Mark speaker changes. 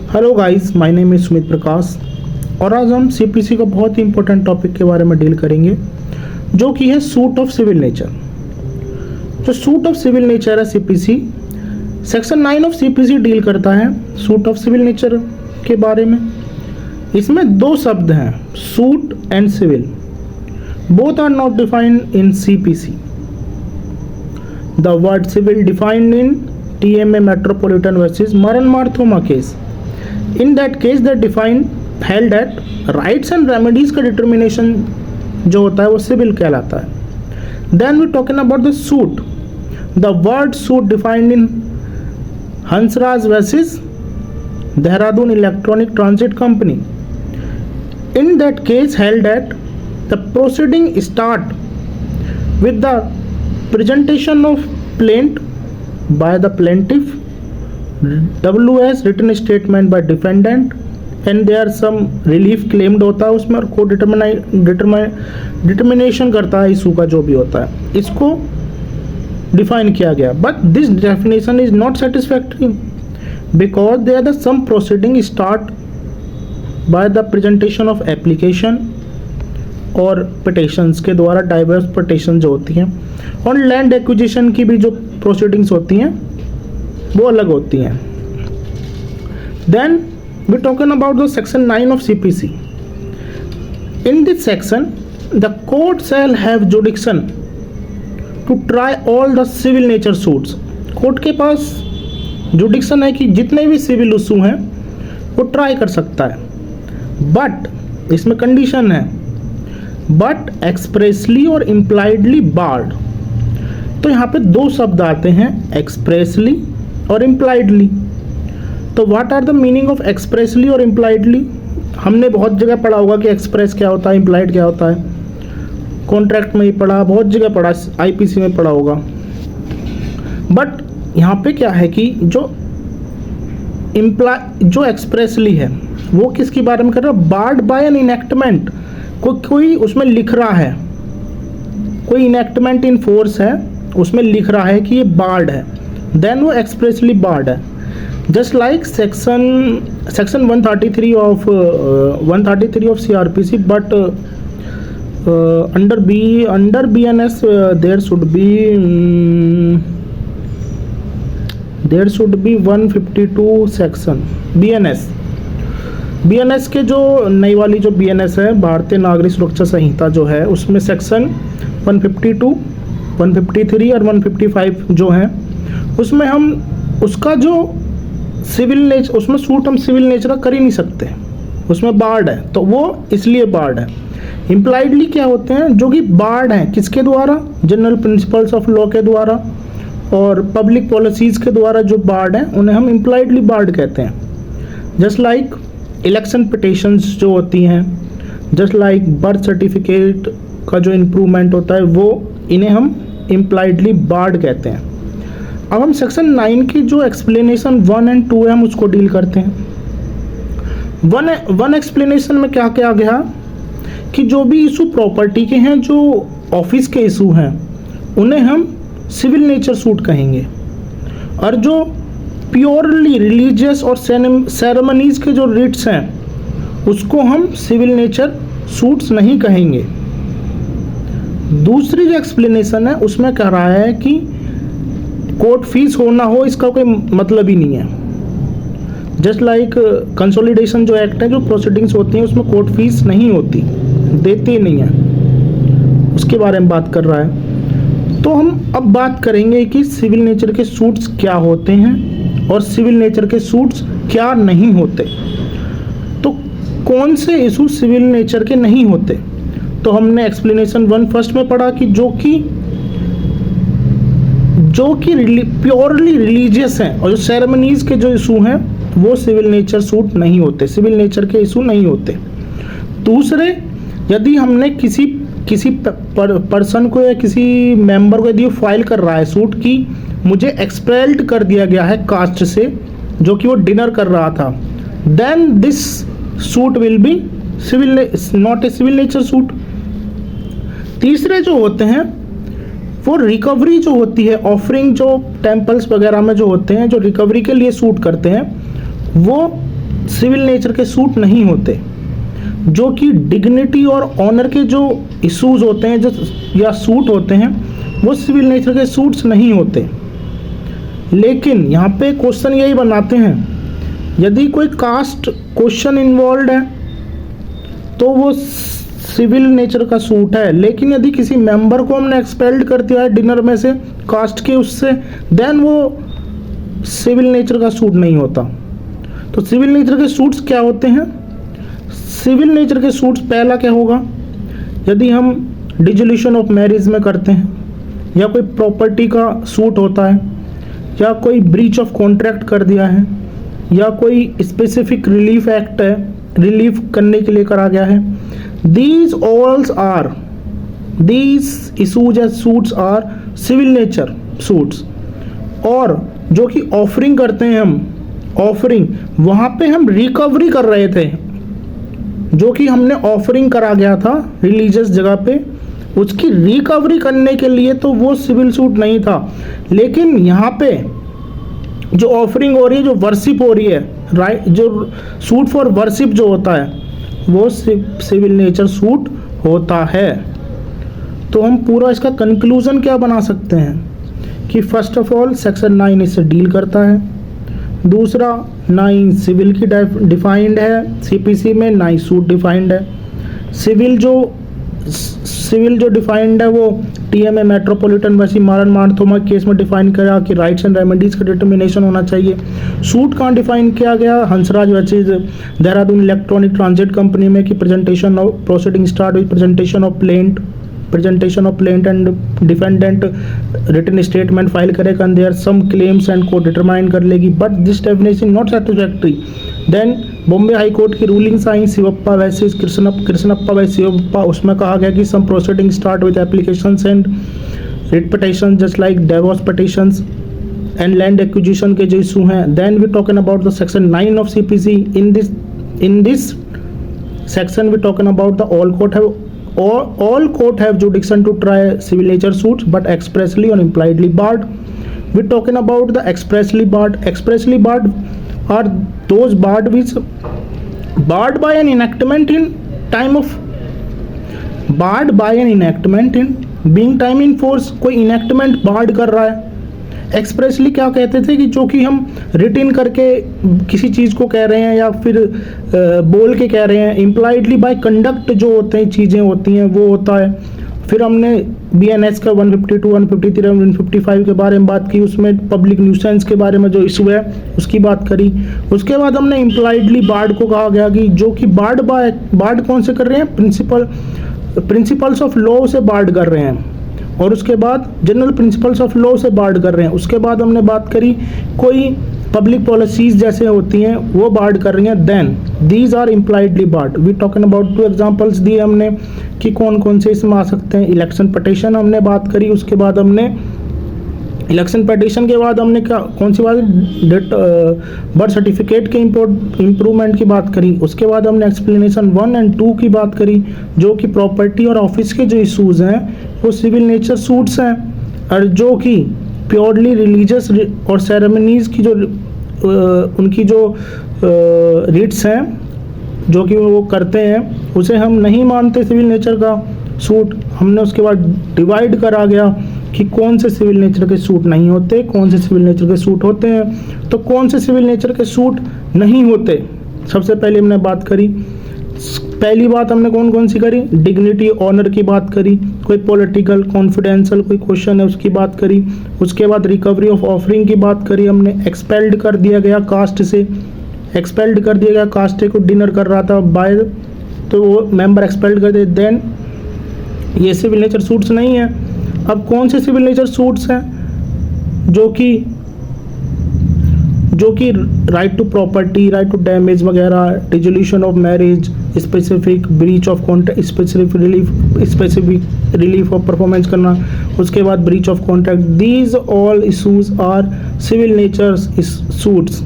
Speaker 1: Hello guys, my name is Sumit Prakash और आज हम सीपीसी का बहुत ही इंपॉर्टेंट टॉपिक के बारे में डील करेंगे जो कि है सूट ऑफ सिविल नेचर। जो सूट ऑफ सिविल नेचर है CPC, section 9 of CPC deal करता है सूट ऑफ सिविल नेचर के बारे में। इसमें दो शब्द हैं, suit and civil. Both are not defined in CPC. The word civil defined in TMA Metropolitan versus Maran-Marthoma case. In that case, the defined held that rights and remedies का determination जो होता है वो सिविल कहलाता है। Then we talking about the suit. The word suit defined in Hansraj versus Dehradun Electronic Transit Company. In that case, held that the proceeding start with the presentation of plaint by the plaintiff, WS written statement by defendant, and there some relief claimed होता है उसमें, और को determination करता है issue का जो भी होता है, इसको डिफाइन किया गया। But this definition is not satisfactory because there are the some proceeding start by the presentation of application और पिटिशंस के द्वारा, डाइवर्स पिटिशन जो होती हैं, और लैंड एक्विजिशन की भी जो प्रोसीडिंग्स होती हैं वो अलग होती हैं। Then we talking about the section 9 of CPC. In this section the court shall have jurisdiction to try all the civil nature suits. Court के पास जुडिक्शन है कि जितने भी सिविल इशू हैं वो ट्राई कर सकता है, बट इसमें कंडीशन है, बट एक्सप्रेसली और इम्प्लाइडली बार्ड। तो यहाँ पे दो शब्द आते हैं, एक्सप्रेसली और इम्प्लाइडली। तो what are the meaning of expressly और इम्प्लाइडली? हमने बहुत जगह पढ़ा होगा कि एक्सप्रेस क्या होता है, इम्प्लाइड क्या होता है, कॉन्ट्रैक्ट में ही पढ़ा, बहुत जगह पढ़ा, आईपीसी में पढ़ा होगा। बट यहाँ पे क्या है कि जो एक्सप्रेसली है वो किसके बारे में कर रहा है? Barred by an enactment. कोई उसमें लिख रहा है, कोई इनेक्टमेंट इन फोर्स है, उसमें लिख रहा है कि ये बार्ड है, देन वो एक्सप्रेसली बार्ड है। Just like section 133 of CRPC, but under BNS there should be 152 section BNS के जो नई वाली जो BNS है, भारतीय नागरिक सुरक्षा संहिता जो है, उसमें सेक्शन 152, 153 और 155 जो हैं, उसमें हम उसका जो सिविल नेचर, उसमें सूट हम सिविल नेचर का कर ही नहीं सकते, उसमें बार्ड है, तो वो इसलिए बार्ड है। इम्प्लाइडली क्या होते हैं? जो कि बार्ड हैं किसके द्वारा? जनरल प्रिंसिपल्स ऑफ लॉ के द्वारा और पब्लिक पॉलिसीज़ के द्वारा जो बार्ड हैं उन्हें हम इम्प्लाइडली बार्ड कहते हैं। जस्ट लाइक इलेक्शन पिटिशंस जो होती हैं, जस्ट लाइक बर्थ सर्टिफिकेट का जो इम्प्रूवमेंट होता है, वो इन्हें हम इम्प्लाइडली बार्ड कहते हैं। अब हम सेक्शन 9 की जो एक्सप्लेनेशन 1 और 2 है, हम उसको डील करते हैं। वन एक्सप्लेनेशन में क्या क्या गया कि जो भी इशू प्रॉपर्टी के हैं, जो ऑफिस के इशू हैं, उन्हें हम सिविल नेचर सूट कहेंगे, और जो प्योरली रिलीजियस और सेरेमनीज के जो रिट्स हैं उसको हम सिविल नेचर सूट्स नहीं कहेंगे। दूसरी जो एक्सप्लेनेशन है उसमें कह रहा है कि कोर्ट फीस हो ना हो इसका कोई मतलब ही नहीं है। जस्ट लाइक कंसोलिडेशन जो एक्ट है, जो प्रोसीडिंग्स होती हैं उसमें कोर्ट फीस नहीं होती, देती नहीं है, उसके बारे में बात कर रहा है। तो हम अब बात करेंगे कि सिविल नेचर के सूट्स क्या होते हैं और सिविल नेचर के सूट्स क्या नहीं होते। तो कौन से इशू सिविल नेचर के नहीं होते? तो हमने एक्सप्लेनेशन 1 फर्स्ट में पढ़ा कि जो कि प्योरली रिलीजियस हैं और जो सेरेमनीज के जो इशू हैं वो सिविल नेचर सूट नहीं होते, सिविल नेचर के इशू नहीं होते। दूसरे, यदि हमने किसी पर्सन को या किसी मेंबर को यदि फाइल कर रहा है सूट की, मुझे एक्सपेल्ड कर दिया गया है कास्ट से, जो कि वो डिनर कर रहा था, then this suit will be not a civil nature suit. तीसरे जो होते हैं वो रिकवरी जो होती है, ऑफरिंग जो टेम्पल्स वगैरह में जो होते हैं, जो रिकवरी के लिए सूट करते हैं, वो सिविल नेचर के सूट नहीं होते। जो कि डिग्निटी और ऑनर के जो इश्यूज होते हैं जो या सूट होते हैं वो सिविल नेचर के सूट्स नहीं होते। लेकिन यहाँ पे क्वेश्चन यही बनाते हैं, यदि कोई कास्ट क्वेश्चन इन्वॉल्व है तो वो सिविल नेचर का सूट है, लेकिन यदि किसी मेंबर को हमने एक्सपेल्ड कर दिया है डिनर में से कास्ट के उससे, देन वो सिविल नेचर का सूट नहीं होता। तो सिविल नेचर के सूट्स क्या होते हैं? सिविल नेचर के सूट्स पहला क्या होगा, यदि हम डिसोल्यूशन ऑफ मैरिज में करते हैं, या कोई प्रॉपर्टी का सूट होता है, या कोई ब्रीच ऑफ कॉन्ट्रैक्ट कर दिया है, या कोई स्पेसिफिक रिलीफ एक्ट है, रिलीफ करने के लिए करा गया है। These issues as suits are civil nature suits। और जो कि ऑफरिंग करते हैं हम, ऑफरिंग वहाँ पे हम रिकवरी कर रहे थे, जो कि हमने ऑफरिंग करा गया था रिलीजियस जगह पे, उसकी रिकवरी करने के लिए तो वो सिविल सूट नहीं था। लेकिन यहाँ पे जो ऑफरिंग हो रही है, जो वर्शिप हो रही है, राइट, जो सूट फॉर वर्शिप जो होता है वो सिविल नेचर सूट होता है। तो हम पूरा इसका कंक्लूजन क्या बना सकते हैं कि फर्स्ट ऑफ ऑल सेक्शन 9 इससे डील करता है। दूसरा 9 सिविल की डिफाइंड है, सीपीसी में 9 सूट डिफाइंड है। सिविल जो डिफाइंड है वो टीएमए मेट्रोपॉलिटन वैसी मारन मारथोमा केस में डिफाइन करा कि राइट्स एंड रेमेडीज का डिटर्मिनेशन होना चाहिए। सूट कहाँ डिफाइन किया गया? Hansraj versus Dehradun electronic transit company में कि presentation of proceeding start with presentation of plaint and defendant written statement file करेगा and there some claims and court determine कर लेगी, but this definition not satisfactory. Then Bombay high court की rulings I Shivappa versus Krishnappa versus Shivappa, उसमें कहा गया कि some proceeding start with applications and writ petitions just like divorce petitions and land acquisition के जो issue हैं। Then we talking about the section 9 of CPC. In this section we talking about the all court have jurisdiction to try civil nature suits but expressly or impliedly barred. We talking about the expressly barred. Expressly barred are those barred which barred by an enactment in being time in force। कोई enactment barred कर रहा है। Expressly क्या कहते थे कि जो कि हम रिटिन करके किसी चीज़ को कह रहे हैं या फिर बोल के कह रहे हैं। इम्प्लाइडली बाय कंडक्ट जो होते हैं चीज़ें होती हैं वो होता है। फिर हमने BNS का 152, 153 और 155 के बारे में बात की, उसमें पब्लिक न्यूसेंस के बारे में जो इशू है उसकी बात करी। उसके बाद हमने इम्प्लाइडली बार्ड को कहा गया कि जो कि बार्ड कौन से कर रहे हैं? प्रिंसिपल्स ऑफ लॉ से बार्ड कर रहे हैं, और उसके बाद जनरल प्रिंसिपल्स ऑफ लॉ से बार्ड कर रहे हैं। उसके बाद हमने बात करी कोई पब्लिक पॉलिसीज जैसे होती हैं वो बार्ड कर रही हैं। Then these are impliedly barred. We talking about 2 examples दिए हमने कि कौन कौन से इसमें आ सकते हैं। इलेक्शन पिटीशन हमने बात करी, उसके बाद हमने इलेक्शन पिटीशन के बाद हमने क्या कौन सी बात, बर्थ सर्टिफिकेट के इम्प्रूवमेंट की बात करी। उसके बाद हमने एक्सप्लेनेशन 1 और 2 की बात करी, जो कि प्रॉपर्टी और ऑफिस के जो इशूज़ हैं वो सिविल नेचर सूट्स हैं, और जो कि प्योरली रिलीजियस और सेरेमनीज़ की जो उनकी जो रिट्स हैं जो कि वो करते हैं उसे हम नहीं मानते सिविल नेचर का सूट। हमने उसके बाद डिवाइड करा गया कि कौन से सिविल नेचर के सूट नहीं होते, कौन से सिविल नेचर के सूट होते हैं। तो कौन से सिविल नेचर के सूट नहीं होते, सबसे पहले हमने बात करी। पहली बात हमने कौन कौन सी करी? डिग्निटी ऑनर की बात करी, कोई पॉलिटिकल कॉन्फिडेंशियल कोई क्वेश्चन है उसकी बात करी। उसके बाद रिकवरी ऑफ ऑफरिंग की बात करी हमने। एक्सपेल्ड कर दिया गया कास्ट से, एक्सपेल्ड कर दिया गया कास्ट को डिनर कर रहा था बाय, तो वो मेंबर एक्सपेल्ड कर दे। देन ये सिविल नेचर सूट्स नहीं है। अब कौन से सिविल नेचर सूट्स हैं? जो कि right to property, right to damage वगैरह, dissolution of marriage, specific breach of contract, specific relief of performance करना, उसके बाद breach of contract. These all issues are civil nature suits.